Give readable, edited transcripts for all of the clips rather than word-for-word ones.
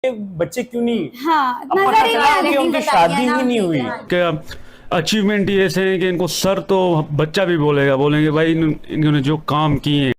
बच्चे क्यों नहीं, हाँ, अब नजर पता ही चला नहीं आ कि रही उनकी बताइए शादी ना ही नहीं हुई। क्या अचीवमेंट ये ऐसे हैं कि इनको सर तो बच्चा भी बोलेंगे भाई इन्होंने जो काम किए हैं।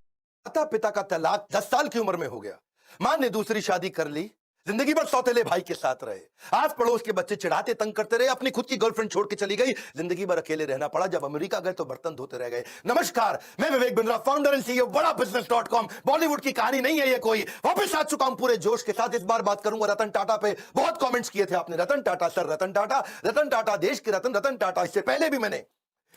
माता पिता का तलाक 10 साल की उम्र में हो गया। मां ने दूसरी शादी कर ली, जिंदगी भर सौतेले भाई के साथ रहे। आस पड़ोस के बच्चे चिढ़ाते तंग करते रहे, अपनी खुद की गर्लफ्रेंड छोड़ के चली गई, जिंदगी भर अकेले रहना पड़ा। जब अमेरिका गए तो बर्तन धोते रह गए। नमस्कार, मैं Vivek Bindra, founder and CEO बड़ा बिजनेस.com। बॉलीवुड की कहानी नहीं है ये कोई, वापस आ चुका हूं पूरे जोश के साथ। इस बार बात करूंगा रतन टाटा पे। बहुत कमेंट्स किए थे आपने, रतन टाटा सर, रतन टाटा, रतन टाटा देश के रतन, रतन टाटा। इससे पहले भी मैंने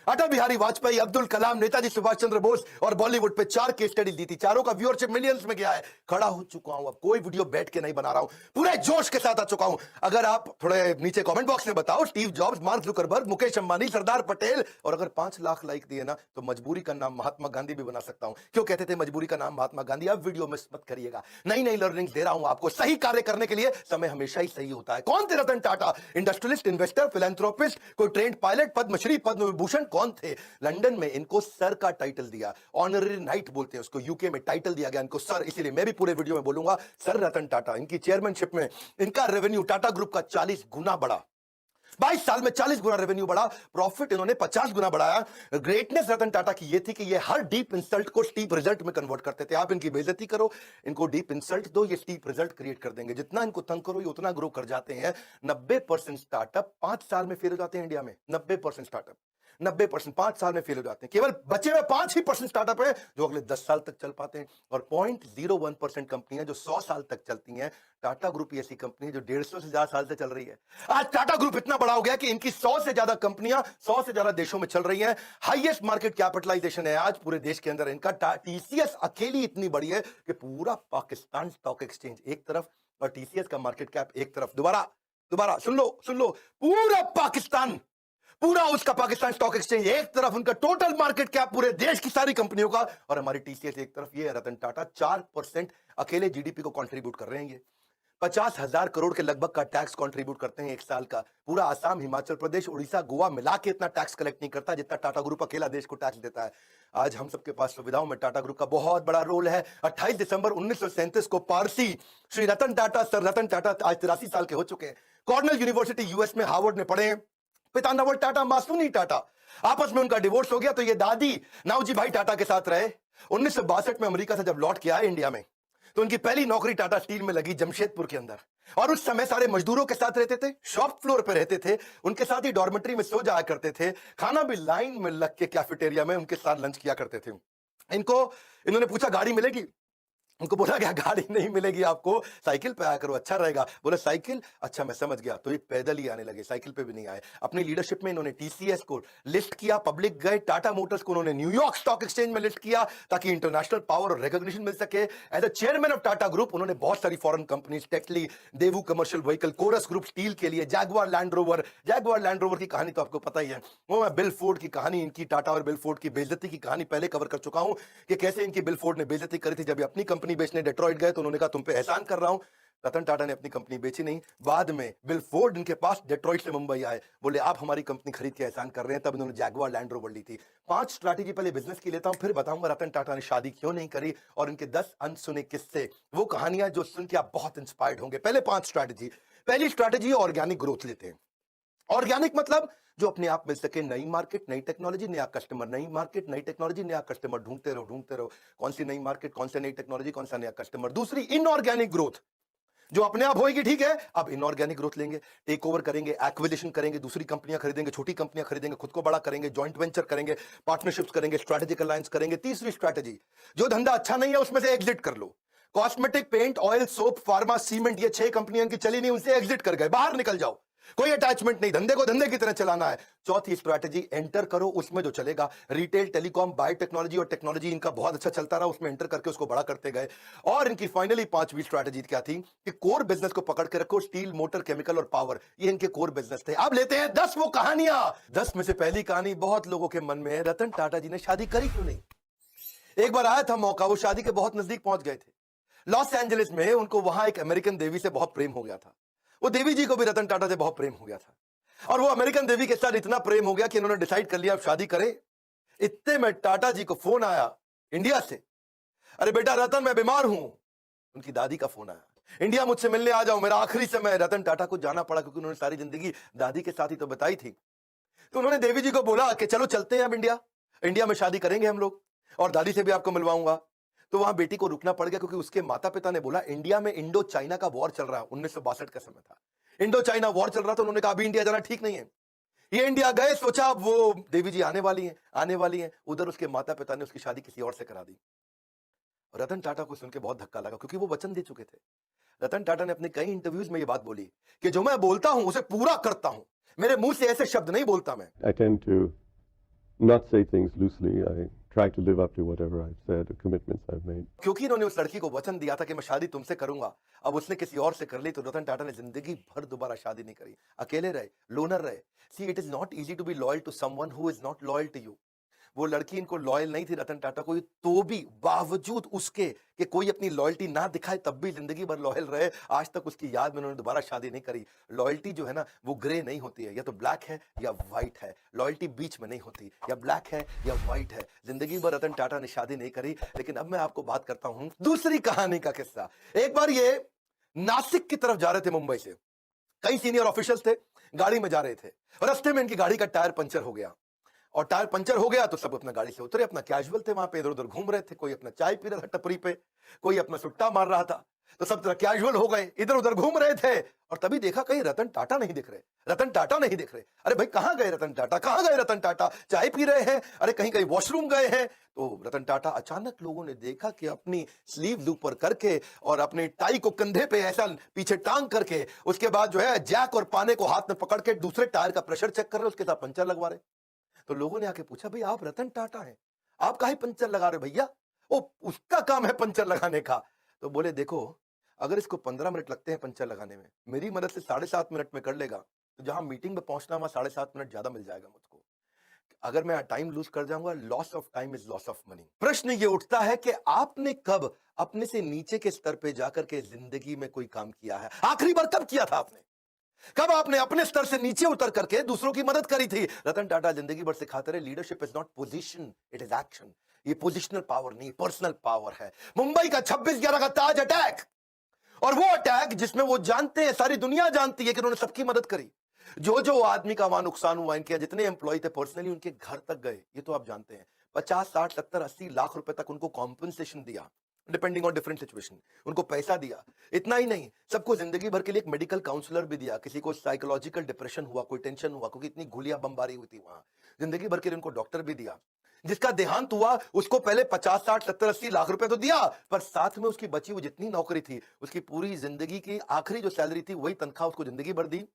अटल बिहारी वाजपेयी, अब्दुल कलाम, नेताजी सुभाष चंद्र बोस और बॉलीवुड पे 4 केस स्टडी दी थी। चारों का व्यूअरशिप मिलियंस में गया है। खड़ा हो चुका हूं, अब कोई वीडियो बैठ के नहीं बना रहा हूं, पूरे जोश के साथ आ चुका हूं। अगर आप थोड़े नीचे कमेंट बॉक्स में बताओ, Steve Jobs, Mark Zuckerberg, Mukesh Ambani, Sardar Patel, और अगर 5 लाख लाइक दिए ना तो मजबूरी का नाम महात्मा गांधी भी बना सकता हूं। क्यों कहते थे मजबूरी का नाम महात्मा गांधी? अब वीडियो मिस मत करिएगा, नई नई लर्निंग दे रहा हूं आपको। सही कार्य करने के लिए समय हमेशा ही सही होता है। कौन थे Ratan Tata? Industrialist, investor, philanthropist, कोई ट्रेंड पायलट, पद्मश्री, पद्म विभूषण? कौन थे? लंदन में इनको सर का टाइटल दिया, ऑनररी नाइट बोलते हैं उसको, यूके में टाइटल दिया गया इनको सर। इसीलिए मैं भी पूरे वीडियो में बोलूंगा सर रतन टाटा। इनकी चेयरमैनशिप में इनका रेवेन्यू टाटा ग्रुप का 40 गुना बढ़ा। 22 साल में 40 गुना रेवेन्यू बढ़ा, प्रॉफिट इन्होंने 50 गुना बढ़ाया। ग्रेटनेस रतन टाटा की ये थी कि ये हर डीप इंसल्ट को स्टीप रिजल्ट में कन्वर्ट करते थे। आप इनकी बेइज्जती करो, इनको डीप इंसल्ट दो, ये स्टीप रिजल्ट क्रिएट कर देंगे। जितना इनको तंग करो ये उतना ग्रो कर जाते हैं। 90% स्टार्टअप 5 साल में फेल हो जाते हैं इंडिया में। 90% स्टार्टअप 90% 5 साल में फेल हो जाते हैं। केवल बचे हुए 5% स्टार्टअप है जो अगले 10 साल तक चल पाते हैं, और 0.01% कंपनियां जो 100 साल तक चलती हैं। टाटा ग्रुप ही ऐसी कंपनी है जो 150 से ज्यादा साल से चल रही है। आज टाटा ग्रुप इतना बड़ा हो गया कि इनकी 100 से ज्यादा कंपनियां 100 से ज्यादा देशों में चल रही हैं। हाईएस्ट मार्केट कैपिटलाइजेशन है आज पूरे देश के अंदर इनका। टीसीएस अकेली इतनी बड़ी है कि पूरा पाकिस्तान स्टॉक एक्सचेंज एक तरफ और टीसीएस का मार्केट कैप एक तरफ। दोबारा सुन लो, पूरा पाकिस्तान, पूरा उसका पाकिस्तान स्टॉक एक्सचेंज एक तरफ, उनका टोटल मार्केट कैप पूरे देश की सारी कंपनियों का, और हमारी टीसीएस एक तरफ। ये रतन टाटा 4% अकेले जीडीपी को कंट्रीब्यूट कर रहे हैं। ये 50,000 करोड़ के लगभग का टैक्स कंट्रीब्यूट करते हैं एक साल का। पूरा आसाम, हिमाचल प्रदेश, उड़ीसा, गोवा मिला के इतना टैक्स कलेक्ट नहीं करता जितना टाटा ग्रुप अकेला देश को टैक्स देता है। आज हम सबके पास सुविधाओं में टाटा ग्रुप का बहुत बड़ा रोल है। 28 दिसंबर 1937 को पारसी श्री रतन टाटा, सर रतन टाटा आज 83 साल के हो चुके हैं। कॉर्नेल यूनिवर्सिटी यूएस में हार्वर्ड में पढ़े। पिता नवल टाटा, मां सुनी टाटा। आपस में उनका डिवोर्स हो गया तो ये दादी नावजी भाई टाटा के साथ रहे। 1962 में अमेरिका से जब लौट के आए इंडिया में तो उनकी पहली नौकरी टाटा स्टील में लगी जमशेदपुर के अंदर। और उस समय सारे मजदूरों के साथ रहते थे, शॉप फ्लोर पे रहते थे, उनके साथ ही डॉर्मेट्री में सो जाया करते थे। खाना भी लाइन में लग के कैफेटेरिया में उनके साथ लंच किया करते थे। इन्होंने पूछा गाड़ी मिलेगी? उनको बोला गया गाड़ी नहीं मिलेगी आपको, साइकिल पे आया करो अच्छा रहेगा। बोले साइकिल, अच्छा मैं समझ गया। तो ये पैदल ही आने लगे, साइकिल पे भी नहीं आए। अपनी लीडरशिप में इन्होंने टीसीएस को लिस्ट किया, पब्लिक गए। टाटा मोटर्स को उन्होंने न्यूयॉर्क स्टॉक एक्सचेंज में लिस्ट किया ताकि इंटरनेशनल पावर और रिकॉग्निशन मिल सके। As a chairman of Tata group उन्होंने बहुत सारी foreign companies, Tetley, Daewoo commercial vehicle, Corus group steel के लिए, जैगुआर लैंड रोवर की कहानी तो आपको पता ही है। वो मैं बिल फोर्ड की कहानी, इनकी टाटा और बिल फोर्ड की बेइज्जती की कहानी पहले कवर कर चुका हूं कि कैसे इनकी बिल फोर्ड ने बेइज्जती करी थी। जब अपनी कंपनी बेचने डेट्रॉइट तो उन्होंने कहा तुम पे एहसान कर रहा हूं। रतन टाटा ने अपनी कंपनी बेची नहीं। बाद में बिल फोर्ड इनके पास डेट्रॉइट से मुंबई आए, बोले आप हमारी कंपनी खरीद के एहसान कर रहे हैं। तब इन्होंने जैगुआर लैंड रोवर ली थी। 5 स्ट्रैटेजी पहले बिजनेस की लेता हूं, फिर बताऊंगा रतन टाटा ने शादी क्यों नहीं करी और इनके 10 अनसुने किस्से, वो कहानियां जो सुन के आप बहुत इंस्पायर्ड होंगे। पहले 5 स्ट्रैटेजी। पहली स्ट्रैटेजी ऑर्गेनिक ग्रोथ लेते हैं। ऑर्गेनिक मतलब जो अपने आप मिल सके, नई मार्केट, नई टेक्नोलॉजी, नया कस्टमर, नई मार्केट, नई टेक्नोलॉजी, नया कस्टमर, ढूंढते रहो। कौन सी नई मार्केट, कौन सी नई टेक्नोलॉजी, कौन सा नया कस्टमर। दूसरी इनऑर्गेनिक ग्रोथ, जो अपने आप होगी ठीक है, अब इनऑर्गेनिक ग्रोथ लेंगे, टेक ओवर करेंगे, एक्विजिशन करेंगे, दूसरी कंपनियां खरीदेंगे, छोटी कंपनियां खरीदेंगे, खुद को बड़ा करेंगे, जॉइंट वेंचर करेंगे, पार्टनरशिप्स करेंगे, स्ट्रेटेजिक अलायंस करेंगे। तीसरी स्ट्रैटेजी, जो धंधा अच्छा नहीं है उसमें से एग्जिट कर लो। Cosmetic, paint, oil, soap, pharma, cement, ये 6 कंपनियां की चली नहीं, उनसे एग्जिट कर गए, बाहर निकल जाओ, कोई अटैचमेंट नहीं, धंधे को धंधे की तरह चलाना है। चौथी स्ट्रैटेजी, एंटर करो उसमें जो चलेगा। रिटेल, टेलीकॉम, बायोटेक्नोलॉजी और टेक्नोलॉजी इनका बहुत अच्छा चलता रहा, उसमें एंटर करके उसको बड़ा करते गए। और इनकी फाइनली 5वीं स्ट्रैटेजी क्या थी कि कोर बिजनेस को पकड़ के रखो। स्टील, मोटर, केमिकल और पावर, ये इनके कोर बिजनेस थे। अब लेते हैं 10 वो कहानियां। 10 में से पहली कहानी बहुत लोगों के मन में है, रतन टाटा जी ने शादी करी क्यों नहीं? एक बार आया था मौका, वो शादी के बहुत नजदीक पहुंच गए थे। लॉस एंजलिस में उनको वहां एक अमेरिकन देवी से बहुत प्रेम हो गया था। वो देवी जी को भी रतन टाटा से बहुत प्रेम हो गया था, और वो अमेरिकन देवी के साथ इतना प्रेम हो गया कि इन्होंने डिसाइड कर लिया अब शादी करें। इतने में टाटा जी को फोन आया इंडिया से, अरे बेटा रतन मैं बीमार हूं। उनकी दादी का फोन आया, इंडिया मुझसे मिलने आ जाओ, मेरा आखिरी समय। रतन टाटा को जाना पड़ा क्योंकि उन्होंने सारी जिंदगी दादी के साथ ही तो बिताई थी। तो उन्होंने देवी जी को बोला कि चलो चलते हैं अब इंडिया, इंडिया में शादी करेंगे हम लोग और दादी से भी आपको मिलवाऊंगा। तो वहां बेटी को रुकना पड़ गया क्योंकि उसके माता पिता ने बोला इंडिया में इंडो चाइना का वॉर चल रहा है, 1962 का समय था, इंडो चाइना वॉर चल रहा था। उन्होंने कहा अभी इंडिया जाना ठीक नहीं है। ये इंडिया गए, सोचा अब वो देवी जी आने वाली हैं। उधर उसके माता पिता ने उसकी शादी किसी और से करा दी। रतन टाटा को सुन के बहुत धक्का लगा क्योंकि वो वचन दे चुके थे। रतन टाटा ने अपने कई इंटरव्यूज में ये बात बोली कि जो मैं बोलता हूं उसे पूरा करता हूं, मेरे मुंह से ऐसे शब्द नहीं बोलता मैं। I tend to not say things loosely. I try to live up to whatever I've said, the commitments I've made. क्योंकि इन्होंने उस लड़की को वचन दिया था कि मैं शादी तुमसे करूंगा, अब उसने किसी और से कर ली, तो रतन टाटा ने जिंदगी भर दोबारा शादी नहीं करी, अकेले रहे, लोनर रहे। See it is not easy to be loyal to someone who is not loyal to you. वो लड़की इनको लॉयल नहीं थी रतन टाटा को, तो भी बावजूद उसके कि कोई अपनी लॉयल्टी ना दिखाए तब भी जिंदगी भर लॉयल रहे। आज तक उसकी याद में उन्होंने दोबारा शादी नहीं करी। लॉयल्टी जो है ना वो ग्रे नहीं होती है, या तो ब्लैक है या व्हाइट है। लॉयल्टी बीच में नहीं होती, या ब्लैक है या व्हाइट है। जिंदगी भर रतन टाटा ने शादी नहीं करी। लेकिन अब मैं आपको बात करता हूं दूसरी कहानी का किस्सा। एक बार ये नासिक की तरफ जा रहे थे मुंबई से, कई सीनियर ऑफिशियल्स थे, गाड़ी में जा रहे थे, रास्ते में इनकी गाड़ी का टायर पंचर हो गया। और टायर पंचर हो गया तो सब अपना गाड़ी से उतरे, अपना कैजुअल थे, वहां पे इधर उधर घूम रहे थे, कोई अपना चाय पी रहा था टपरी पे, कोई अपना सुट्टा मार रहा था। तो सब तरह कैजुअल हो गए, इधर उधर घूम रहे थे। और तभी देखा कहीं रतन टाटा नहीं दिख रहे, रतन टाटा नहीं दिख रहे। अरे भाई कहां गए रतन टाटा, कहां गए रतन टाटा? चाय पी रहे हैं, अरे कहीं कहीं वॉशरूम गए हैं। तो रतन टाटा अचानक लोगों ने देखा कि अपनी स्लीव ऊपर करके और अपनी टाई को कंधे पे ऐसा पीछे टांग करके, उसके बाद जो है जैक और पाने को हाथ में पकड़ के दूसरे टायर का प्रेशर चेक कर रहे, उसके साथ पंचर लगवा रहे। तो लोगों ने आके पूछा भाई आप रतन टाटा हैं, आप काहे पंचर लगा रहे भैया? वो उसका काम है पंचर लगाने का। तो बोले देखो अगर इसको 15 मिनट लगते हैं पंचर लगाने में, मेरी मदद से 7.5 मिनट में कर लेगा, तो जहां मीटिंग में पहुंचना वहां 7.5 मिनट ज्यादा मिल जाएगा मुझको। अगर मैं टाइम लूज कर जाऊंगा, loss of time is loss of money. प्रश्न ये उठता है कि आपने कब अपने से नीचे के स्तर पे जाकर के जिंदगी में कोई काम किया है? आखिरी बार कब किया था आपने? कब आपने अपने स्तर से नीचे उतर करके दूसरों की मदद करी थी? रतन टाटा जिंदगी भर सिखाते रहे leadership is not position, it is action. ये पोजिशनल पावर नहीं, पर्सनल पावर है। मुंबई का 26/11 का ताज अटैक, और वो अटैक जिसमें वो जानते हैं, सारी दुनिया जानती है कि उन्होंने सबकी मदद करी। जो आदमी का वहां नुकसान हुआ, इनके जितने एम्प्लॉय थे पर्सनली उनके घर तक गए, ये तो आप जानते हैं। 50, 60, 70, 80 लाख रुपए तक उनको कॉम्पनसेशन दिया, डिपेंडिंग ऑन डिफरेंट सिचुएशन, उनको पैसा दिया। इतना ही नहीं, सबको जिंदगी भर के लिए एक मेडिकल काउंसलर भी दिया। किसी को साइकोलॉजिकल डिप्रेशन हुआ, कोई टेंशन हुआ, क्योंकि इतनी गोलियां बमबारी हुई थी वहां, जिंदगी भर के लिए उनको डॉक्टर भी दिया। जिसका देहांत हुआ उसको पहले 50, 60, 70, 80 लाख रुपए तो दिया, पर साथ में उसकी बची हुई जितनी नौकरी थी, उसकी पूरी जिंदगी की आखिरी जो सैलरी थी वही तनख्वाह उसको जिंदगी भर दी।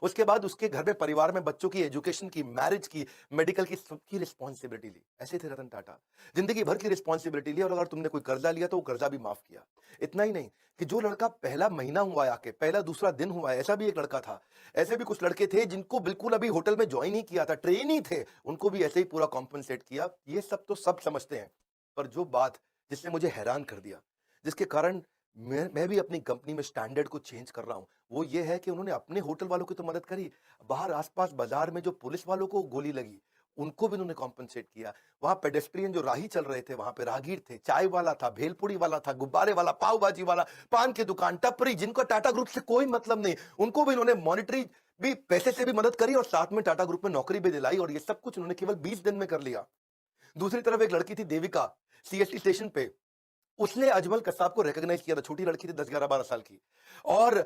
उसके बाद उसके घर में, परिवार में बच्चों की एजुकेशन की, मैरिज की, मेडिकल की, सबकी रिस्पॉन्सिबिलिटी ली। ऐसे थे रतन टाटा, जिंदगी भर की रिस्पॉन्सिबिलिटी ली। और अगर तुमने कोई कर्जा लिया तो वो कर्जा भी माफ किया। इतना ही नहीं कि जो लड़का पहला महीना हुआ है आके, पहला दूसरा दिन हुआ है, ऐसा भी एक लड़का था। ऐसे भी कुछ लड़के थे जिनको बिल्कुल अभी होटल में ज्वाइन ही किया था, ट्रेन ही थे, उनको भी ऐसे ही पूरा कॉम्पनसेट किया। ये सब तो सब समझते हैं, पर जो बात जिसने मुझे हैरान कर दिया, जिसके कारण मैं भी अपनी कंपनी में स्टैंडर्ड को चेंज कर रहा हूं, वो ये है कि उन्होंने अपने होटल वालों की तो मदद करी, बाहर आसपास बाजार में जो पुलिस वालों को गोली लगी उनको भी उन्होंने कॉम्पनसेट किया। वहां पेडेस्ट्रियन जो राही चल रहे थे, वहां पे राहगीर थे, चाय वाला था, भेलपुरी वाला था, गुब्बारे वाला, पाव भाजी वाला, पान की दुकान, टपरी, जिनको टाटा ग्रुप से कोई मतलब नहीं, उनको भी इन्होंने मॉनिटरी भी, पैसे से भी मदद करी और साथ में टाटा ग्रुप में नौकरी भी दिलाई। और ये सब कुछ उन्होंने केवल 20 दिन में कर लिया। दूसरी तरफ एक लड़की थी देविका, सीएसटी स्टेशन पे, उसने अजमल कसाब को रिकॉग्नाइज किया था। छोटी लड़की थी, 10, 11, 12 साल की, और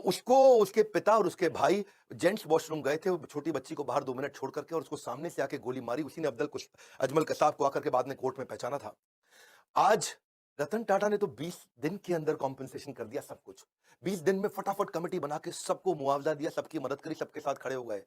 उसको उसके पिता और उसके भाई जेंट्स वॉशरूम गए थे, वो छोटी बच्ची को बाहर 2 मिनट छोड़ करके, और उसको सामने से आके गोली मारी। उसी ने अजमल कसाब को आकर के बाद में कोर्ट में पहचाना था। आज रतन टाटा ने तो 20 दिन के अंदर कॉम्पनसेशन कर दिया सब कुछ। 20 दिन में फटाफट कमेटी बना के सबको मुआवजा दिया, सबकी मदद करी, सबके साथ खड़े हो गए।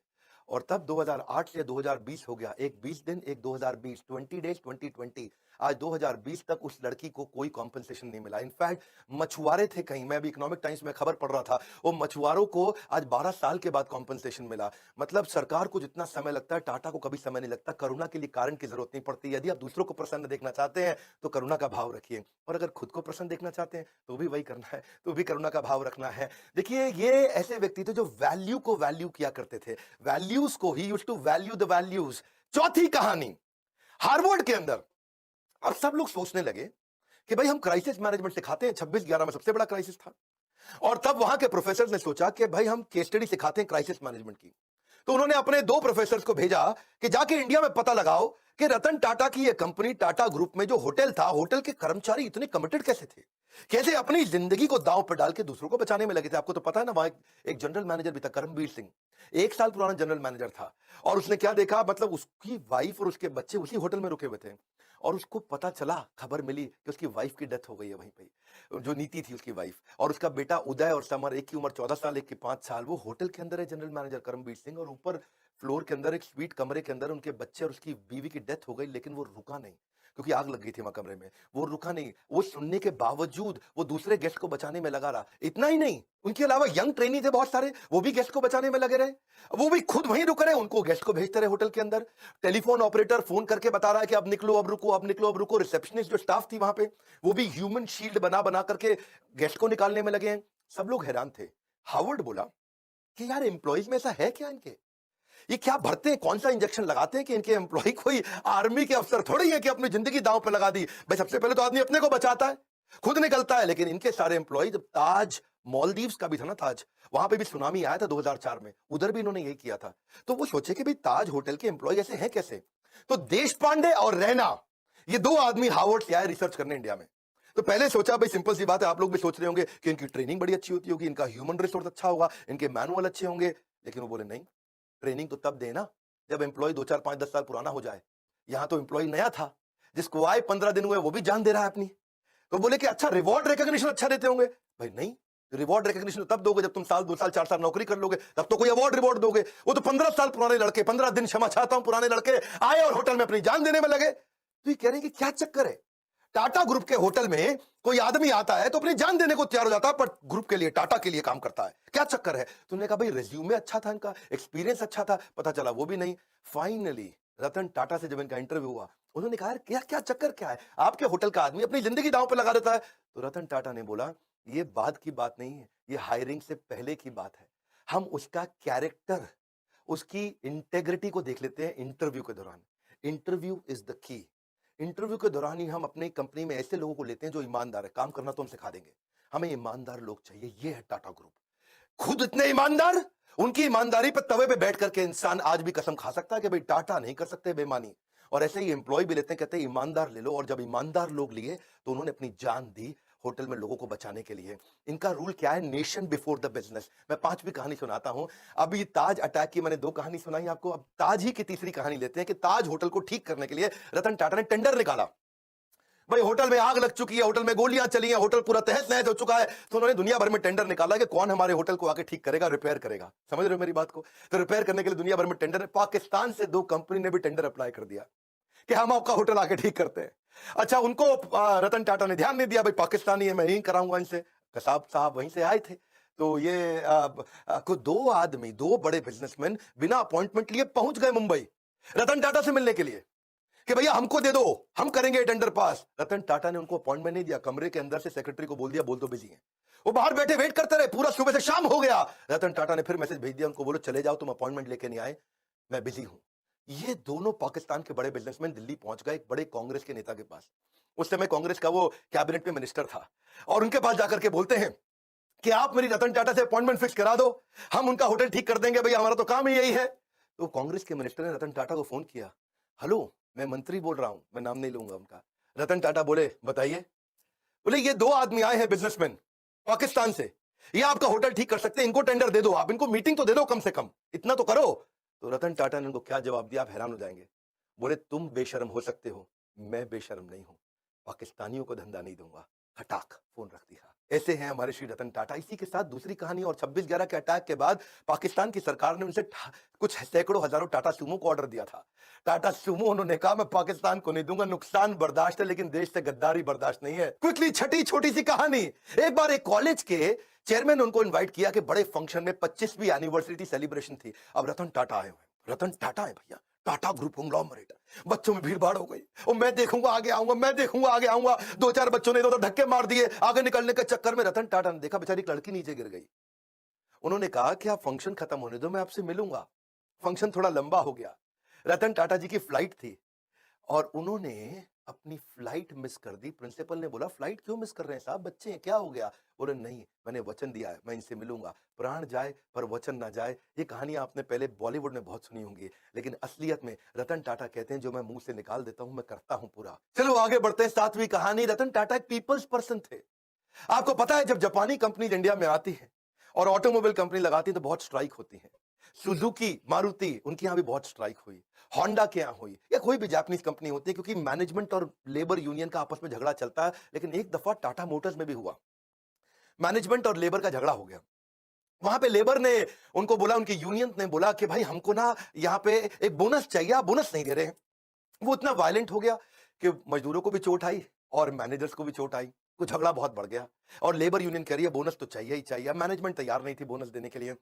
और तब 2008 से 2020 हो गया, एक 20 दिन, एक 2020, 20 डेज, 2020। आज 2020 तक उस लड़की को कोई कॉम्पनसेशन नहीं मिला। इनफैक्ट मछुआरे थे कहीं, मैं भी इकोनॉमिक टाइम्स में खबर पढ़ रहा था, वो मछुआरों को आज 12 साल के बाद कॉम्पनसेशन मिला। मतलब सरकार को जितना समय लगता है, टाटा को कभी समय नहीं लगता। करुणा के लिए कारण की जरूरत नहीं पड़ती। यदि आप दूसरों को प्रसन्न देखना चाहते हैं तो करुणा का भाव रखिए, और अगर खुद को प्रसन्न देखना चाहते हैं तो भी वही करना है, तो भी करुणा का भाव रखना है। देखिए ये ऐसे व्यक्ति थे जो वैल्यू को वैल्यू किया करते थे, वैल्यूज को, he used to value the values. चौथी कहानी, हार्वर्ड के अंदर अब सब लोग सोचने लगे कि भाई हम क्राइसिस मैनेजमेंट सिखाते हैं, 26/11 में सबसे बड़ा क्राइसिस था। और तब वहां के प्रोफेसर ने सोचा कि भाई हम केस स्टडी सिखाते हैं क्राइसिस मैनेजमेंट की। तो उन्होंने अपने 2 प्रोफेसर को भेजा कि जाके इंडिया में पता लगाओ कि रतन टाटा की ये कंपनी टाटा ग्रुप में जो होटल था, होटल के कर्मचारी इतने कमिटेड कैसे थे, कैसे अपनी जिंदगी को दांव पर डाल के दूसरों को बचाने में लगे थे। आपको तो पता है ना, वहां एक जनरल मैनेजर भी था, करमबीर सिंह, 1 साल पुराना जनरल मैनेजर था। और उसने क्या देखा, मतलब उसकी वाइफ और उसके बच्चे उसी होटल में रुके हुए थे और उसको पता चला, खबर मिली कि उसकी वाइफ की डेथ हो गई है वहीं पे, जो नीति थी उसकी वाइफ। और उसका बेटा उदय और समर, एक की उम्र 14 साल, एक की 5 साल, वो होटल के अंदर है जनरल मैनेजर करमबीर सिंह। और ऊपर फ्लोर के अंदर एक स्वीट कमरे के अंदर उनके बच्चे और उसकी बीवी की डेथ हो गई, लेकिन वो रुका नहीं, क्योंकि आग लग गई थी वहां कमरे में। वो रुका नहीं, वो सुनने के बावजूद वो दूसरे गेस्ट को बचाने में लगा रहा। इतना ही नहीं, उनके अलावा यंग ट्रेनी थे बहुत सारे, वो भी गेस्ट को बचाने में लगे रहे। वो भी खुद वहीं रुक रहे, उनको गेस्ट को भेजते रहे होटल के अंदर। टेलीफोन ऑपरेटर फोन करके बता रहा है कि अब निकलो, अब रुको, अब निकलो, अब रुको। रिसेप्शनिस्ट जो स्टाफ थी वहां पे, वो भी ह्यूमन शील्ड बना बना करके गेस्ट को निकालने में लगे हैं। सब लोग हैरान थे। हार्वर्ड बोला कि यार एम्प्लॉइज में ऐसा है क्या, इनके ये क्या भरते हैं, कौन सा इंजेक्शन लगाते हैं कि इनके एम्प्लॉय कोई आर्मी के अफसर थोड़ी है कि अपनी जिंदगी दांव पे लगा दी। भाई सबसे पहले तो आदमी अपने को बचाता है, खुद निकलता है। लेकिन इनके सारे एम्प्लॉय, जब ताज मालदीव्स का भी था ना, ताज, वहां पे भी सुनामी आया था 2004 में, उधर भी इन्होंने यही किया था। तो वो सोचे कि भाई ताज होटल के एम्प्लॉय ऐसे हैं कैसे। तो देश पांडे और रैना, ये 2 आदमी हार्वर्ड से आए रिसर्च करने इंडिया में। तो पहले सोचा भाई सिंपल सी बात है, आप लोग भी सोच रहे होंगे कि इनकी ट्रेनिंग बड़ी अच्छी होती होगी, इनका ह्यूमन रिसोर्स अच्छा होगा, इनके मैनुअल अच्छे होंगे। लेकिन वो बोले नहीं, ट्रेनिंग तो तब देना जब एम्प्लॉय 2, 4, 5, 10 साल पुराना हो जाए। यहां तो एम्प्लॉय नया था, जिसको आए 15 दिन हुए वो भी जान दे रहा है अपनी। तो बोले कि अच्छा रिवॉर्ड रिकॉग्निशन अच्छा देते होंगे। भाई नहीं, रिवॉर्ड रिकॉग्निशन तब दोगे जब तुम साल 2 साल 4 साल नौकरी कर लोगे, तब तो कोई अवार्ड रिवॉर्ड दोगे। वो तो 15 साल पुराने लड़के, 15 दिन क्षमा चाहता हूं, पुराने लड़के आए और होटल में अपनी जान देने में लगे। तो ये कह रहे हैं कि क्या चक्कर है, टाटा ग्रुप के होटल में कोई आदमी आता है तो अपनी जान देने को तैयार हो जाता है, पर ग्रुप के लिए, टाटा के लिए काम करता है, क्या चक्कर है। तुमने कहा भाई रेज्यूमे अच्छा था, इनका एक्सपीरियंस अच्छा था, पता चला वो भी नहीं। फाइनली रतन टाटा से जब इनका इंटरव्यू हुआ, उन्होंने कहा क्या क्या चक्कर क्या है, आपके होटल का आदमी अपनी जिंदगी दांव पे लगा देता है। तो रतन टाटा ने बोला ये बाद की बात नहीं है, ये हायरिंग से पहले की बात है। हम उसका कैरेक्टर, उसकी इंटेग्रिटी को देख लेते हैं इंटरव्यू के दौरान। Interview is the key. Interview के दौरान ही हम अपनी कंपनी में ऐसे लोगों को लेते हैं जो ईमानदार है, काम करना तो हम सिखा देंगे, हमें ईमानदार लोग चाहिए। ये है टाटा ग्रुप, खुद इतने ईमानदार, उनकी ईमानदारी पर तवे पे बैठ करके इंसान आज भी कसम खा सकता है कि भाई टाटा नहीं कर सकते बेईमानी। और ऐसे ही एम्प्लॉय भी लेते हैं, कहते हैं ईमानदार ले लो। और जब ईमानदार लोग लिए तो उन्होंने अपनी जान दी होटल में लोगों को बचाने के लिए। इनका रूल क्या है, नेशन बिफोर द बिजनेस। मैं 5वीं कहानी सुनाता हूं। अभी ताज अटैक की मैंने 2 कहानी सुनाई आपको, अब ताज ही की तीसरी कहानी लेते हैं कि ताज होटल को ठीक करने के लिए रतन टाटा ने टेंडर निकाला। भाई होटल में आग लग चुकी है, होटल में गोलियां चली हैं, होटल पूरा तहस नहस हो चुका है। तो उन्होंने दुनिया भर में टेंडर निकाला कि कौन हमारे होटल को आके ठीक करेगा, रिपेयर करेगा। समझ रहे हो मेरी बात को। तो रिपेयर करने के लिए दुनिया भर में टेंडर, पाकिस्तान से 2 कंपनी ने भी टेंडर अप्लाई कर दिया कि हम आपका होटल आके ठीक करते हैं। अच्छा, उनको रतन टाटा ने ध्यान नहीं दिया, भाई पाकिस्तानी है, मैं नहीं कराऊंगा इनसे। कसाब साहब वहीं से आए थे। तो ये को 2 आदमी, 2 बड़े बिजनेसमैन बिना अपॉइंटमेंट लिए पहुंच गए मुंबई रतन टाटा से मिलने के लिए कि भैया हमको दे दो, हम करेंगे टेंडर पास। रतन टाटा ने उनको अपॉइंटमेंट नहीं दिया, कमरे के अंदर से सेक्रेटरी को बोल दिया, बोल दो बिजी हैं। वो बाहर बैठे वेट करते रहे, पूरा सुबह से शाम हो गया। रतन टाटा ने फिर मैसेज भेज दिया उनको, बोलो चले जाओ, तुम अपॉइंटमेंट लेके नहीं आए, मैं बिजी हूं। ये दोनों पाकिस्तान के बड़े बिजनेसमैन दिल्ली पहुंच गए एक बड़े कांग्रेस के नेता के पास। उस समय कांग्रेस का वो कैबिनेट में मिनिस्टर था। और उनके पास जाकर के बोलते हैं कि आप मेरी रतन टाटा से अपॉइंटमेंट फिक्स करा दो, हम उनका होटल ठीक कर देंगे, भैया हमारा तो काम ही यही है। तो कांग्रेस के मिनिस्टर ने रतन टाटा को फोन किया, हेलो मैं मंत्री बोल रहा हूं, मैं नाम नहीं लूंगा उनका। रतन टाटा बोले बताइए। बोले ये 2 आदमी आए हैं बिजनेसमैन पाकिस्तान से, ये आपका होटल ठीक कर सकते हैं, इनको टेंडर दे दो, आप इनको मीटिंग तो दे दो, कम से कम इतना तो करो। तो रतन टाटा ने उनको क्या जवाब दिया, आप हैरान हो जाएंगे। बोले तुम बेशर्म हो सकते हो, मैं बेशर्म नहीं हूं, पाकिस्तानियों को धंधा नहीं दूंगा। हटाक फोन रख दिया। ऐसे हैं हमारे श्री रतन टाटा। इसी के साथ दूसरी कहानी, और 26/11 के अटैक के बाद पाकिस्तान की सरकार ने उनसे कुछ सैकड़ों हजारों टाटा सूमो को ऑर्डर दिया था। टाटा सूमो, उन्होंने कहा मैं पाकिस्तान को नहीं दूंगा, नुकसान बर्दाश्त है लेकिन देश से गद्दारी बर्दाश्त नहीं है। क्विकली छठी छोटी सी कहानी, एक बार एक कॉलेज के चेयरमैन ने उनको इन्वाइट किया कि बड़े फंक्शन में 25वीं एनिवर्सरी सेलिब्रेशन थी। अब रतन टाटा आए हुए, रतन टाटा है भैया, टाटा ग्रुप कंग्लोमरेट, बच्चों में भीड़ भाड़ हो गई। और मैं देखूंगा आगे आऊंगा, मैं देखूंगा आगे आऊंगा। 2-4 बच्चों ने इधर धक्के मार दिए आगे निकलने के चक्कर में। रतन टाटा ने देखा बेचारी एक लड़की नीचे गिर गई। उन्होंने कहा कि आप फंक्शन खत्म होने दो, मैं आपसे मिलूंगा। फंक्शन थोड़ा लंबा हो गया, रतन टाटा जी की फ्लाइट थी और उन्होंने अपनी फ्लाइट मिस कर दी। प्रिंसिपल ने बोला फ्लाइट क्यों मिस कर रहे हैं साहब, बच्चे हैं, क्या हो गया? बोले नहीं, मैंने वचन दिया है, मैं इनसे मिलूंगा, प्राण जाए पर वचन ना जाए। ये कहानी आपने पहले बॉलीवुड में बहुत सुनी होंगी, लेकिन असलियत में रतन टाटा कहते हैं जो मैं मुंह से निकाल देता हूं मैं करता हूं पूरा। चलो आगे बढ़ते हैं। 7वीं कहानी, रतन टाटा एक पीपल्स पर्सन थे। आपको पता है जब जापानी कंपनी इंडिया में आती है और ऑटोमोबाइल कंपनी लगाती है तो बहुत स्ट्राइक होती है। सुजुकी, मारुति, उनके यहां भी बहुत स्ट्राइक हुई, होंडा के यहां हुई, या कोई भी जापानीज कंपनी होती है, क्योंकि मैनेजमेंट और लेबर यूनियन का आपस में झगड़ा चलता है। लेकिन एक दफा टाटा मोटर्स में भी हुआ, मैनेजमेंट और लेबर का झगड़ा हो गया। वहां पे लेबर ने उनको बोला, उनकी यूनियन ने बोला कि भाई हमको ना यहाँ पे एक बोनस चाहिए, आप बोनस नहीं दे रहे हैं। वो इतना वायलेंट हो गया कि मजदूरों को भी चोट आई और मैनेजर्स को भी चोट आई, कुछ झगड़ा बहुत बढ़ गया। और लेबर यूनियन कह रही है बोनस तो चाहिए ही चाहिए। मैनेजमेंट तैयार नहीं थी बोनस देने के लिए।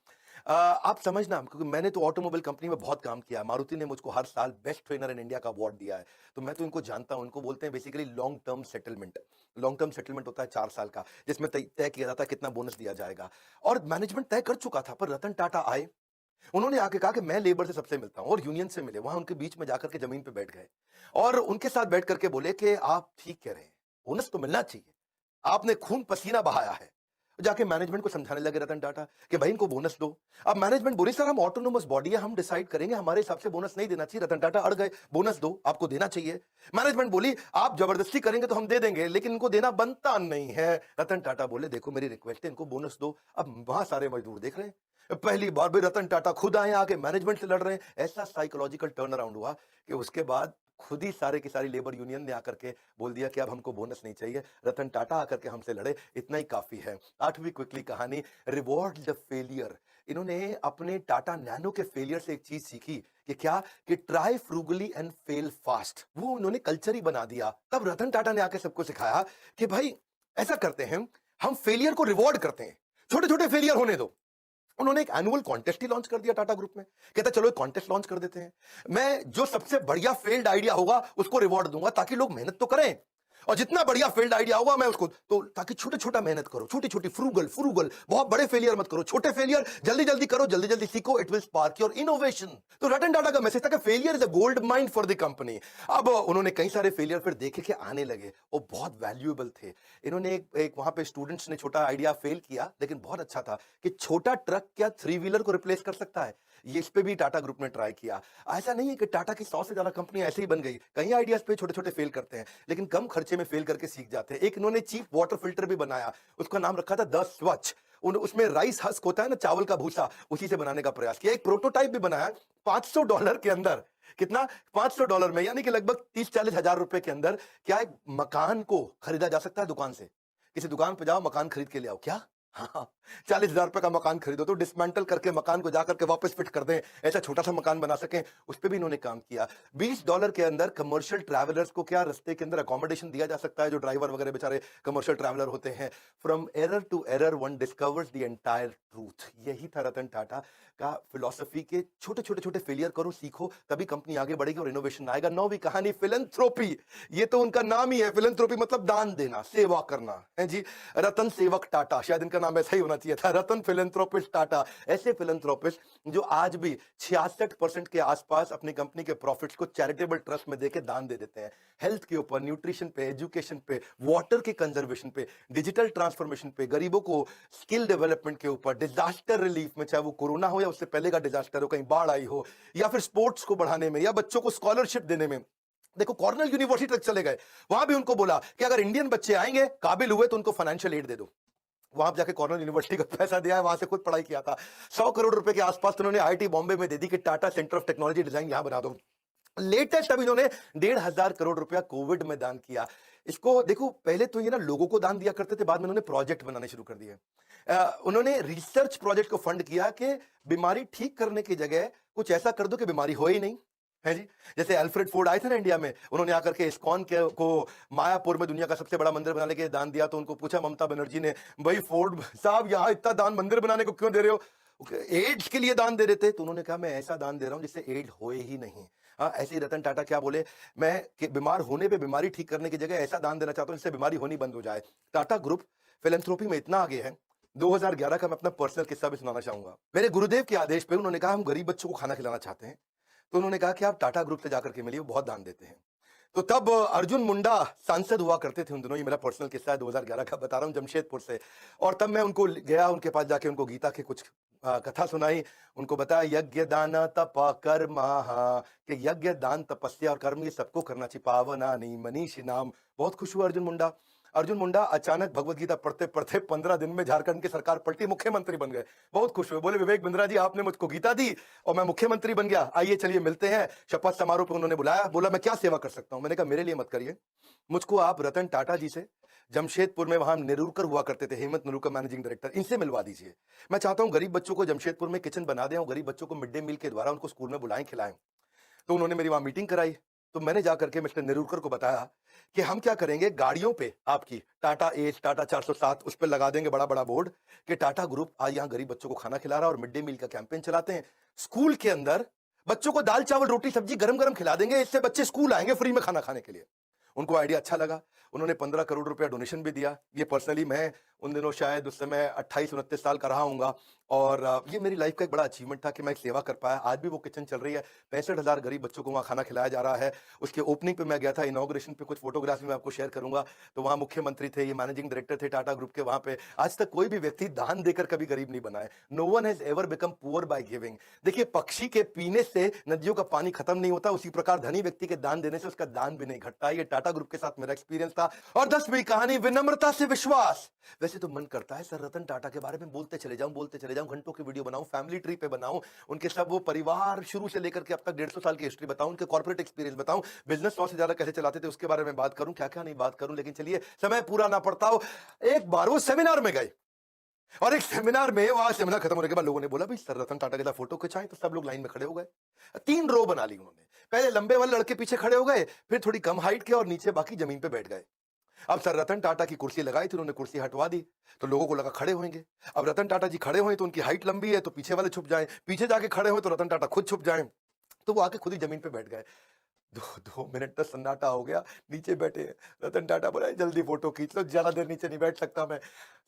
आप समझना, क्योंकि मैंने तो ऑटोमोबाइल कंपनी में बहुत काम किया। मारुति ने मुझको हर साल बेस्ट ट्रेनर इन इंडिया का अवार्ड दिया है, तो मैं तो इनको जानता हूं। इनको बोलते हैं basically long term settlement. Long term settlement होता है 4 साल का, जिसमें तय किया जाता है कितना बोनस दिया जाएगा। और मैनेजमेंट तय कर चुका था, पर रतन टाटा आए, उन्होंने आके कहा कि मैं लेबर से सबसे मिलता हूं, और यूनियन से मिले। वहां उनके बीच में जाकर के जमीन पे बैठ गए और उनके साथ बैठ करके बोले कि आप ठीक कह रहे हैं, बोनस तो मिलना चाहिए, आपने खून पसीना बहाया है। जाके मैनेजमेंट को समझाने लगे रतन टाटा कि भाई इनको बोनस दो। अब मैनेजमेंट बोली सर हम ऑटोनोमस बॉडी है, हम डिसाइड करेंगे, हमारे हिसाब से बोनस नहीं देना चाहिए। रतन टाटा अड़ गए, बोनस दो, आपको देना चाहिए। मैनेजमेंट बोली आप जबरदस्ती करेंगे तो हम दे देंगे, लेकिन इनको देना बनता नहीं है। रतन टाटा बोले देखो मेरी रिक्वेस्ट है, इनको बोनस दो। अब वहां सारे मजदूर देख रहे हैं, पहली बार भी रतन टाटा खुद आए, आके मैनेजमेंट से लड़ रहे हैं। ऐसा साइकोलॉजिकल टर्न अराउंड हुआ कि उसके बाद खुद ही सारे की सारी लेबर यूनियन ने आकर के बोल दिया कि अब हमको बोनस नहीं चाहिए, रतन टाटा आकर के हमसे लड़े, इतना ही काफी है। 8वीं क्विकली कहानी, रिवॉर्ड द फेलियर। इन्होंने अपने टाटा नैनो के फेलियर से एक चीज सीखी कि क्या, कि try frugally and fail fast. वो उन्होंने कल्चर ही बना दिया। तब रतन टाटा ने आके सबको सिखाया कि भाई ऐसा करते हैं, हम फेलियर को रिवॉर्ड करते हैं, छोटे छोटे फेलियर होने दो। उन्होंने एक एनुअल कॉन्टेस्ट ही लॉन्च कर दिया टाटा ग्रुप में। कहता चलो एक कॉन्टेस्ट लॉन्च कर देते हैं, मैं जो सबसे बढ़िया फेल्ड आइडिया होगा उसको रिवॉर्ड दूंगा, ताकि लोग मेहनत तो करें, और जितना बढ़िया फेल्ड आइडिया होगा मैं उसको, तो ताकि छोटे छोटा मेहनत करो, छोटी छोटी फ्रूगल फ्रूगल, बहुत बड़े फेलियर मत करो, छोटे फेलियर जल्दी जल्दी करो, जल्दी जल्दी सीखो, it will spark your innovation. तो रतन टाटा का मैसेज था कि failure is a gold mine for the company. अब उन्होंने कई सारे फेलियर फिर देखे कि आने लगे, वो बहुत वैल्यूएबल थे। इन्होंने एक वहां पे स्टूडेंट्स ने छोटा आइडिया फेल किया, लेकिन बहुत अच्छा था कि छोटा ट्रक क्या 3 व्हीलर को रिप्लेस कर सकता है। ये इस पे भी टाटा ग्रुप ने ट्राई किया। ऐसा नहीं है कि टाटा की 100 से ज्यादा कंपनी ऐसे ही बन गई, कई आइडियाज पे छोटे छोटे फेल करते हैं, लेकिन कम खर्चे में फेल करके सीख जाते हैं। एक इन्होंने चीप वाटर फिल्टर भी बनाया, उसका नाम रखा था द स्वच्छ। उसमें राइस हस्क होता है ना, चावल का भूसा, उसी से बनाने का प्रयास किया। एक प्रोटोटाइप भी बनाया $500 के अंदर। कितना? $500 में, यानी कि लगभग 30-40 हजार रुपए के अंदर क्या एक मकान को खरीदा जा सकता है दुकान से। किसी दुकान पे जाओ, मकान खरीद के ले आओ। क्या? हाँ, 40,000 रुपए का मकान खरीदो तो डिसमेंटल करके मकान को जाकर के वापस फिट कर दें, ऐसा छोटा सा मकान बना सकें, उस पे भी इन्होंने काम किया। $20 के अंदर कमर्शियल ट्रैवलर्स को क्या रास्ते के अंदर अकोमोडेशन दिया जा सकता है, जो ड्राइवर वगैरह बेचारे कमर्शियल ट्रैवलर होते हैं। From error to error one discovers the entire truth. यही था रतन टाटा का फिलॉसफी के छोटे छोटे छोटे फेलियर करो, सीखो, तभी कंपनी आगे बढ़ेगी और इनोवेशन आएगा। 9वीं कहानी, फिलैंथ्रोपी। ये तो उनका नाम ही है, फिलैंथ्रोपी मतलब दान देना, सेवा करना है जी। रतन सेवक टाटा, शायद इनका नाम ऐसा ही होना चाहिए था, रतन फिलैंथ्रोपिस्ट टाटा। ऐसे फिलैंथ्रोपिस्ट जो आज भी 66% के आसपास अपनी कंपनी के प्रॉफिट्स को चैरिटेबल ट्रस्ट में देके दान दे देते हैं। हेल्थ के ऊपर, न्यूट्रिशन पे, एजुकेशन पे, वाटर के कंजर्वेशन पे, डिजिटल ट्रांसफॉर्मेशन पे, गरीबों को स्किल डेवलपमेंट के ऊपर, डिजास्टर रिलीफ में, चाहे वो कोरोना हो या उससे पहले का डिजास्टर हो, कहीं बाढ़ आई हो, या फिर स्पोर्ट्स को बढ़ाने में, या बच्चों को स्कॉलरशिप देने में। देखो कॉर्नेल यूनिवर्सिटी तक चले गए, वहां भी उनको बोला कि अगर इंडियन बच्चे आएंगे, काबिल हुए, तो उनको फाइनेंशियल एड दे दो। वहां जाके कॉर्नेल यूनिवर्सिटी का पैसा दिया है, वहां से खुद पढ़ाई किया था। 100 करोड़ रुपए के आसपास तो उन्होंने आईआईटी बॉम्बे में दे दी कि Tata centre of technology design यहां बना दो। लेटेस्ट अभी इन्होंने 1,500 करोड़ रुपया कोविड में दान किया। इसको देखो, पहले तो ये ना लोगों को दान दिया करते थे, बाद में उन्होंने प्रोजेक्ट बनाने शुरू कर दिए। उन्होंने रिसर्च प्रोजेक्ट को फंड किया कि बीमारी ठीक करने की जगह कुछ ऐसा कर दो कि बीमारी हो ही नहीं, है जी। जैसे अल्फ्रेड फोर्ड आए थे ना इंडिया में, उन्होंने आकर के इस्कॉन के को मायापुर में दुनिया का सबसे बड़ा मंदिर बनाने के दान दिया। तो उनको पूछा ममता बनर्जी ने, भाई फोर्ड साहब यहाँ इतना दान मंदिर बनाने को क्यों दे रहे हो? एड्स के लिए दान दे रहे थे। तो उन्होंने कहा मैं ऐसा दान दे रहा हूं जिससे एड होए ही नहीं। हाँ, ऐसे ही रतन टाटा क्या बोले, मैं बीमार होने पे बीमारी ठीक करने की जगह ऐसा दान देना चाहता हूं जिससे बीमारी होनी बंद हो जाए। टाटा ग्रुप फिलैंथ्रोपी में इतना आगे है। 2011 का मैं अपना पर्सनल किस्सा भी सुनाना चाहूंगा। मेरे गुरुदेव के आदेश पे उन्होंने कहा हम गरीब बच्चों को खाना खिलाना चाहते हैं, तो उन्होंने कहा कि आप टाटा ग्रुप से जाकर के मिलिए, बहुत दान देते हैं। तो तब अर्जुन मुंडा सांसद हुआ करते थे उन दिनों, ये मेरा पर्सनल किस्सा है 2011 का बता रहा हूँ, जमशेदपुर से। और तब मैं उनको गया, उनके पास जाके उनको गीता के कुछ कथा सुनाई, उनको बताया यज्ञ दान तप कर्म, कि यज्ञ दान तपस्या और कर्म ये सबको करना चाहिए, पावनानि मनीषी नाम। बहुत खुश हुआ अर्जुन मुंडा अचानक भगवत गीता पढ़ते पढ़ते 15 दिन में झारखंड की सरकार पलटी, मुख्यमंत्री बन गए। बहुत खुश हुए, बोले विवेक बिंद्रा जी आपने मुझको गीता दी और मैं मुख्यमंत्री बन गया, आइए चलिए मिलते हैं। शपथ समारोह पे उन्होंने बुलाया, बोला मैं क्या सेवा कर सकता हूं। मैंने कहा मेरे लिए मत करिए, मुझको आप रतन टाटा जी से, जमशेदपुर में वहां नेरुरकर हुआ करते थे, हेमंत नेरुरकर मैनेजिंग डायरेक्टर, इनसे मिलवा दीजिए। मैं चाहता हूं गरीब बच्चों को जमशेदपुर में किचन बना दें और गरीब बच्चों को मिड डे मील के द्वारा उनको स्कूल में बुलाएं, खिलाएं। तो उन्होंने मेरी वहां मीटिंग कराई। तो मैंने जाकर के मिस्टर नेरुरकर को बताया कि हम क्या करेंगे, गाड़ियों पे आपकी टाटा एज, टाटा 407 उस पर लगा देंगे बड़ा बड़ा बोर्ड कि टाटा ग्रुप आज यहाँ गरीब बच्चों को खाना खिला रहा है और मिड डे मील का कैंपेन चलाते हैं। स्कूल के अंदर बच्चों को दाल चावल रोटी सब्जी गरम गरम खिला देंगे, इससे बच्चे स्कूल आएंगे फ्री में खाना खाने के लिए। उनको आइडिया अच्छा लगा, उन्होंने 15 करोड़ रुपया डोनेशन भी दिया। ये पर्सनली मैं उन दिनों शायद उस समय 28-29 साल का रहा हूँगा और ये मेरी लाइफ का एक बड़ा अचीवमेंट था कि मैं एक सेवा कर पाया। आज भी वो किचन चल रही है, 65,000 गरीब बच्चों को वहाँ खाना खिलाया जा रहा है। उसके ओपनिंग पे मैं गया था, इनॉग्रेशन पे कुछ फोटोग्राफी मैं आपको शेयर करूंगा। तो वहाँ मुख्यमंत्री थे, ये मैनेजिंग डायरेक्टर थे टाटा ग्रुप के। वहाँ पे आज तक कोई भी व्यक्ति दान देकर कभी गरीब नहीं बना है। No one has ever become poor by giving. देखिए पक्षी के पीने से नदियों का पानी खत्म नहीं होता, उसी प्रकार धनी व्यक्ति के दान देने से उसका दान भी नहीं घटता। ये टाटा ग्रुप के साथ मेरा एक्सपीरियंस था। और 10वीं कहानी, विनम्रता से विश्वास। वैसे तो मन करता है सर रतन टाटा के बारे में बोलते चले जाऊं, घंटों की वीडियो बनाऊं, फैमिली ट्री पे बनाऊं, उनके सब वो परिवार शुरू से लेकर के अब तक 150 साल की हिस्ट्री बताऊं, उनके कॉर्पोरेट एक्सपीरियंस बताऊं, बिजनेस 100 से ज्यादा कैसे चलाते थे उसके बारे में बात करूं, क्या क्या नहीं बात करूं। लेकिन चलिए समय पूरा ना पड़ता हो। एक बार वो सेमिनार में गए और एक सेमिनार में, वहां सेमिनार खत्म होने के बाद लोगों ने बोला भाई सर रतन टाटा के साथ फोटो खिंचाएं, तो सब लोग लाइन में खड़े हो गए। 3 रो बना ली उन्होंने, पहले लंबे वाले लड़के पीछे खड़े हो गए, फिर थोड़ी कम हाइट के और नीचे बाकी जमीन पे बैठ गए। अब सर रतन टाटा की कुर्सी लगाई थी, उन्होंने कुर्सी हटवा दी, तो लोगों को लगा खड़े होंगे। अब रतन टाटा जी खड़े हुए तो उनकी हाइट लंबी है तो पीछे वाले छुप जाएं, पीछे जाके खड़े हुए तो रतन टाटा खुद छुप जाएं, तो वो आके खुद ही जमीन पे बैठ गए। 2 मिनट तक सन्नाटा हो गया, नीचे बैठे। रतन टाटा बोला जल्दी फोटो खींच लो, ज्यादा देर नीचे नहीं बैठ सकता मैं।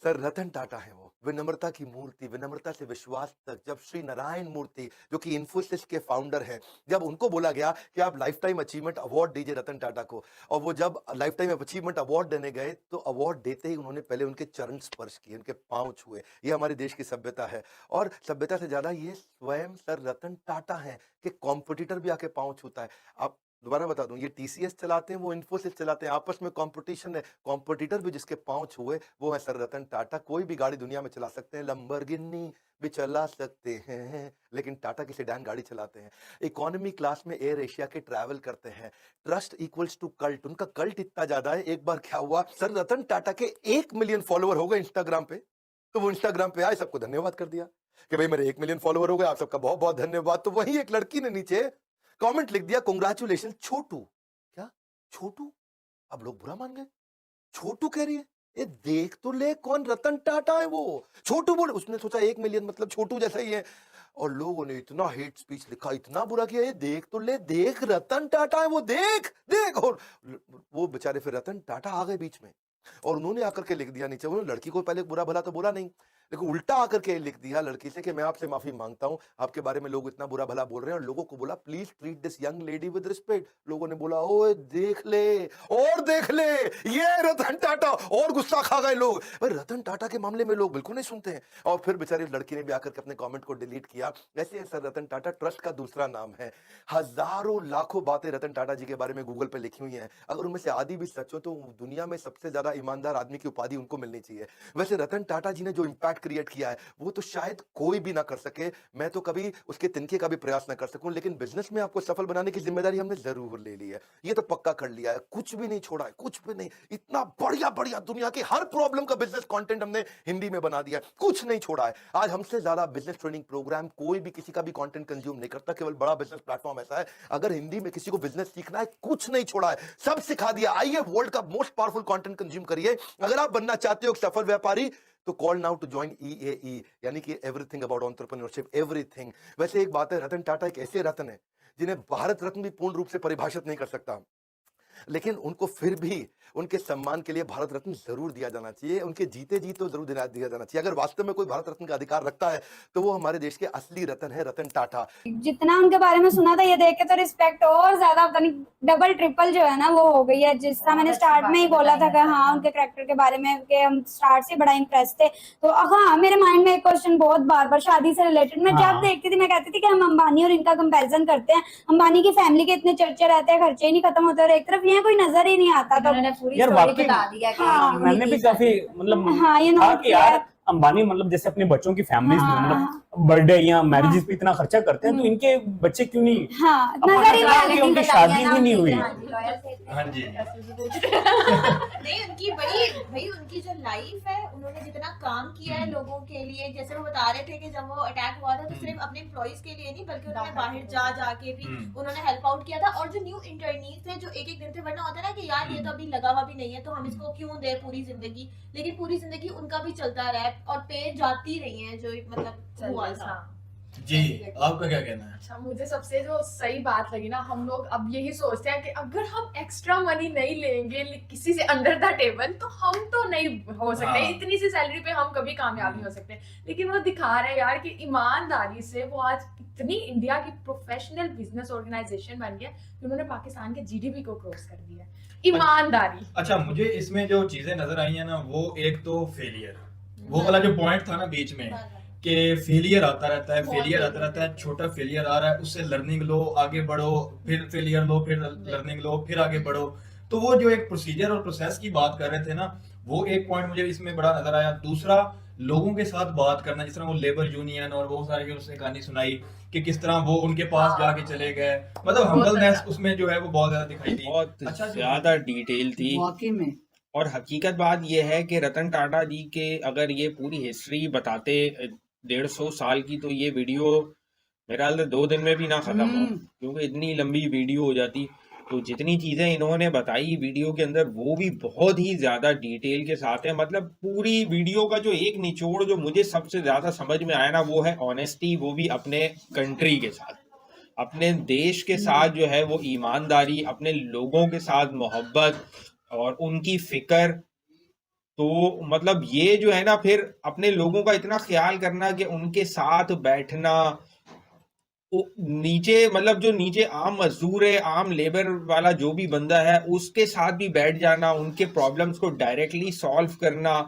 सर रतन टाटा है वो, विनम्रता की मूर्ति, विनम्रता से विश्वास तक। जब श्री नारायण मूर्ति जो कि इन्फोसिस के फाउंडर हैं, जब उनको बोला गया कि आप लाइफ टाइम अचीवमेंट अवार्ड दीजिए रतन टाटा को, और वो जब लाइफ टाइम अचीवमेंट अवार्ड देने गए तो अवार्ड देते ही उन्होंने पहले उनके चरण स्पर्श किए, उनके पांव छुए। ये हमारे देश की सभ्यता है। और सभ्यता से ज्यादा ये स्वयं सर रतन टाटा है कि कॉम्पिटिटर भी आके पांव छूता है। आप दोबारा बता दूं, ये टीसीएस चलाते हैं, वो इन्फोसिस चलाते हैं, आपस में कंपटीशन है। कॉम्पिटिटर भी जिसके पांव छुए वो है सर रतन टाटा। कोई भी गाड़ी दुनिया में चला सकते हैं, लंबरगिनी भी चला सकते हैं, लेकिन टाटा की सेडान गाड़ी चलाते हैं। इकोनॉमी क्लास में एयर एशिया के ट्रैवल करते हैं। ट्रस्ट इक्वल्स टू कल्ट, उनका कल्ट इतना ज्यादा है। एक बार क्या हुआ, सर रतन टाटा के 1 मिलियन फॉलोअर हो गए इंस्टाग्राम पे, तो वो इंस्टाग्राम पे आए, सबको धन्यवाद कर दिया कि भाई मेरे 1 मिलियन फॉलोअर हो गए, आप सबका बहुत बहुत धन्यवाद। तो वही एक लड़की ने नीचे कमेंट लिख दिया, कांग्रेचुलेशन छोटू। क्या छोटू? अब लोग बुरा मान गए, छोटू कह रही है, ये देख तो ले कौन रतन टाटा है वो, छोटू बोले। उसने सोचा 1 मिलियन मतलब छोटू जैसा ही है, और लोगों ने इतना हेट स्पीच लिखा, इतना बुरा किया, ये देख तो ले, देख रतन टाटा है वो, देख देख। और वो बेचारे फिर रतन टाटा आ गए बीच में, और उन्होंने आकर के लिख दिया नीचे, उन्होंने लड़की को पहले बुरा भला तो बोला नहीं, लेकिन उल्टा आकर के लिख दिया लड़की से कि मैं आपसे माफी मांगता हूं, आपके बारे में लोग इतना बुरा भला बोल रहे हैं। और लोगों को बोला please treat this young lady with respect. लोगों ने बोला ओए देख ले, और देख ले, ये रतन टाटा, और गुस्सा खा गए लोग। भाई रतन टाटा के मामले में लोग बिल्कुल नहीं सुनते हैं। और फिर बेचारी लड़की ने भी आकर के अपने कमेंट को डिलीट किया। ऐसे सर रतन टाटा ट्रस्ट का दूसरा नाम है। हजारों लाखों बातें रतन टाटा जी के बारे में गूगल पे लिखी हुई हैं, अगर उनमें से आधी भी सच हो तो दुनिया में सबसे ज्यादा ईमानदार आदमी की उपाधि उनको मिलनी चाहिए। वैसे रतन टाटा जी ने जो इंपैक्ट क्रिएट किया है वो तो शायद कोई भी ना कर सके, मैं तो कभी उसके तिनके का भी प्रयास ना कर सकूं, लेकिन बिजनेस में आपको सफल बनाने की जिम्मेदारी हमने जरूर ले ली है। ये तो पक्का कर लिया है, कुछ भी नहीं छोड़ा है, कुछ भी नहीं। इतना बढ़िया बढ़िया दुनिया की हर प्रॉब्लम का बिजनेस कंटेंट हमने हिंदी में बना दिया है, कुछ नहीं छोड़ा है। आज हमसे ज्यादा बिजनेस ट्रेनिंग प्रोग्राम कोई भी किसी का भी कंटेंट कंज्यूम नहीं करता, केवल बड़ा बिजनेस प्लेटफॉर्म ऐसा है अगर हिंदी में किसी को बिजनेस सीखना है, कुछ नहीं छोड़ा है, सब सिखा दिया। आइए वर्ल्ड का मोस्ट पावरफुल कंटेंट कंज्यूम करिए। अगर आप बनना चाहते हो एक सफल व्यापारी तो call now to join EAE, यानी कि एवरीथिंग अबाउट एंटरप्रेन्योरशिप, एवरीथिंग। वैसे एक बात है, रतन टाटा एक ऐसे रत्न है जिन्हें भारत रत्न भी पूर्ण रूप से परिभाषित नहीं कर सकता, लेकिन उनको फिर भी उनके सम्मान के लिए भारत रत्न जरूर दिया जाना चाहिए, उनके जीते जी तो जरूर दिया जाना चाहिए। अगर वास्तव में कोई भारत रत्न का अधिकार रखता है तो वो हमारे देश के असली रतन है, रतन टाटा। जितना उनके बारे में सुना था ये देख के तो रिस्पेक्ट और ज्यादा पता नहीं डबल ट्रिपल जो है ना वो हो गई है। जिस तरह मैंने स्टार्ट में ही बोला था कि हाँ उनके कैरेक्टर के बारे में कि हम स्टार्ट से बड़ा इंप्रेस थे, तो हाँ मेरे माइंड में एक क्वेश्चन बहुत बार बार शादी से रिलेटेड मैं जब देखती थी मैं कहती थी कि हम अंबानी और इनका कंपैरिजन करते हैं, अंबानी की फैमिली के इतने चर्चे रहते हैं, खर्चे ही नहीं खत्म होते और एक तरफ ये कोई नजर ही नहीं आता। तो पूरी स्टोरी बता दिया कि मैंने भी काफी मतलब हाँ ये था नोट कि यार अंबानी मतलब जैसे अपने बच्चों की फैमिलीज में मतलब बर्थडे या मैरिजेस पे इतना खर्चा करते हैं, तो इनके बच्चे क्यों नहीं हाँ नजर ही नहीं कि उनकी शादी ही नहीं हुई। हाँ जी नहीं उनकी बड़ी भाई उनकी जो लाइफ है, उन्होंने जितना काम किया है लोगों के लिए, जैसे वो बता रहे थे कि जब वो अटैक हुआ था तो सिर्फ अपने एम्प्लॉइज के लिए नहीं बल्कि उन्होंने बाहर जा जाके भी उन्होंने हेल्प आउट किया था। और जो न्यू इंटर्नीज थे जो एक दिन थे, वरना होता है ना कि यार ये तो अभी लगा हुआ भी नहीं है तो हम इसको क्यों दे पूरी जिंदगी, लेकिन पूरी जिंदगी उनका भी चलता रहा है और पे जाती रही है जो मतलब हुआ था। जी आपका क्या कहना है? अच्छा मुझे सबसे जो सही बात लगी ना, हम लोग अब यही सोचते हैं कि अगर हम एक्स्ट्रा मनी नहीं लेंगे किसी से अंडर द टेबल तो हम तो नहीं हो सकते। इतनी सी सैलरी पे हम कभी कामयाब नहीं हो सकते, लेकिन वो दिखा रहे हैं यार कि ईमानदारी से वो आज इतनी इंडिया की प्रोफेशनल बिजनेस ऑर्गेनाइजेशन बन गया कि उन्होंने पाकिस्तान के जीडीपी को क्रॉस कर दिया। ईमानदारी। अच्छा मुझे इसमें जो चीजें नजर आई है ना, वो एक तो फेलियर, वो वाला जो पॉइंट था ना बीच में कि फेलियर आता रहता है, फेलियर आता रहता है, छोटा फेलियर आ रहा है उससे लर्निंग लो, आगे बढ़ो, फिर फेलियर लो, फिर लर्निंग लो, फिर आगे बढ़ो। तो वो जो एक प्रोसीजर और प्रोसेस की बात कर रहे थे ना, वो एक पॉइंट मुझे इसमें बड़ा नजर आया। दूसरा लोगों के साथ बात करना, जिस तरह वो लेबर यूनियन और वो सारी उसने कहानी सुनाई कि किस तरह वो उनके पास जाके चले गए, मतलब हम्बलनेस उसमें जो है वो बहुत ज्यादा दिखाई दी, बहुत ज्यादा डिटेल थी वाकई में। और हकीकत बात यह है कि रतन टाटा जी के अगर ये पूरी हिस्ट्री बताते 150 साल की तो ये वीडियो मेरे ख्याल से 2 दिन में भी ना खत्म हो, क्योंकि इतनी लंबी वीडियो हो जाती। तो जितनी चीजें इन्होंने बताई वीडियो के अंदर वो भी बहुत ही ज्यादा डिटेल के साथ है। मतलब पूरी वीडियो का जो एक निचोड़ जो मुझे सबसे ज्यादा समझ में आया ना, वो है ऑनेस्टी, वो भी अपने कंट्री के साथ, अपने देश के साथ जो है वो ईमानदारी, अपने लोगों के साथ मोहब्बत और उनकी फिक्र। तो मतलब ये जो है ना, फिर अपने लोगों का इतना ख्याल करना कि उनके साथ बैठना, नीचे मतलब जो नीचे आम मजदूर है, आम लेबर वाला जो भी बंदा है, उसके साथ भी बैठ जाना, उनके प्रॉब्लम्स को डायरेक्टली सॉल्व करना,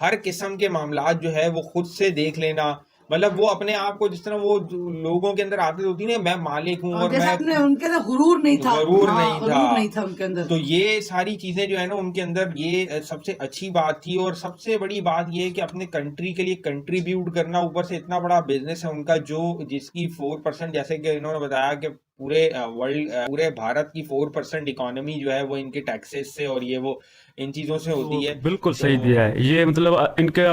हर किस्म के मामलात जो है वो खुद से देख लेना। मतलब वो अपने आप को जिस तरह वो लोगों के अंदर आदत होती है, मैं मालिक हूँ और मैं, उनके अंदर गुरूर नहीं था, गुरूर नहीं था उनके अंदर। तो ये सारी चीजें जो है ना उनके अंदर, ये सबसे अच्छी बात थी। और सबसे बड़ी बात ये है कि अपने कंट्री के लिए कंट्रीब्यूट करना, ऊपर से इतना बड़ा बिजनेस है उनका जो जिसकी 4%, जैसे कि इन्होंने बताया कि पूरे वर्ल्ड, पूरे भारत की 4% इकोनॉमी जो है वो इनके टैक्सेस से और ये वो इन चीजों से होती है। बिल्कुल सही दिया है ये। मतलब इनके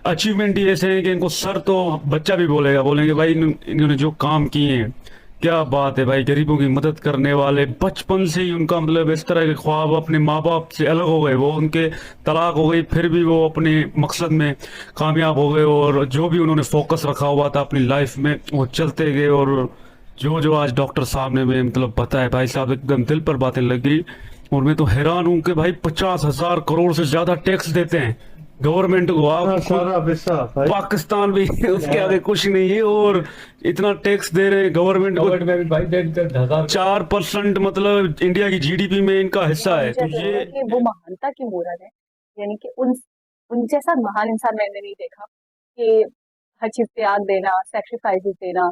अचीवमेंट ही ऐसे हैं कि इनको सर तो बच्चा भी बोलेंगे भाई इन्होंने जो काम किए हैं क्या बात है भाई। गरीबों की मदद करने वाले, बचपन से ही उनका मतलब इस तरह के ख्वाब, अपने माँ बाप से अलग हो गए, वो उनके तलाक हो गई फिर भी वो अपने मकसद में कामयाब हो गए और जो भी उन्होंने फोकस रखा हुआ था अपनी लाइफ में वो चलते गए। और जो आज डॉक्टर साहब ने मतलब बताया भाई साहब, एकदम दिल पर बातें लग गई। और मैं तो हैरान हूँ कि भाई 50,000 करोड़ से ज्यादा टैक्स देते हैं गवर्नमेंट को। आप पाकिस्तान भी उसके आगे कुछ नहीं है और इतना टैक्स दे रहे हैं गवर्नमेंट को। भाई 4% मतलब इंडिया की जीडीपी में इनका हिस्सा है। तो ये वो महानता की मूरत है, यानी कि उन जैसा महान इंसान मैंने नहीं देखा कि हर चीज त्याग देना, सैक्रिफाइसेस देना,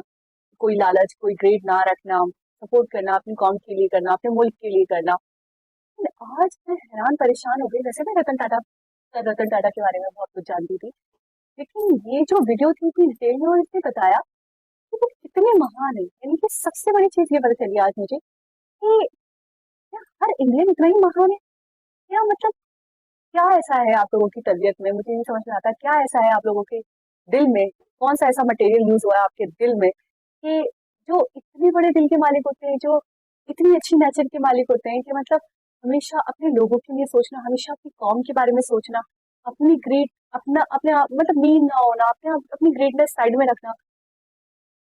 कोई लालच, कोई ग्रेड ना रखना, सपोर्ट करना, अपनी कौम के लिए करना, अपने मुल्क के लिए करना। आज मैं हैरान परेशान हो गई। वैसे मैं रतन टाटा के बारे में बहुत कुछ जानती थी, लेकिन ये जो वीडियो थी इतनी डिटेल में और इसने बताया कि वो कितने महान है। यानी कि सबसे बड़ी चीज ये पता चली आज मुझे कि क्या हर इंडियन इतना ही महान है? क्या मतलब क्या ऐसा है आप लोगों की तबीयत में, मुझे नहीं समझ में आता क्या ऐसा है आप लोगों के दिल में, कौन सा ऐसा मटेरियल यूज हुआ है आपके दिल में कि जो इतने बड़े दिल के मालिक होते हैं, जो इतनी अच्छी नेचर के मालिक होते हैं कि मतलब हमेशा अपने लोगों के लिए सोचना, हमेशा अपनी कौम के बारे में सोचना, अपनी मतलब नीड ना होना, अपनी ग्रेटनेस साइड में रखना,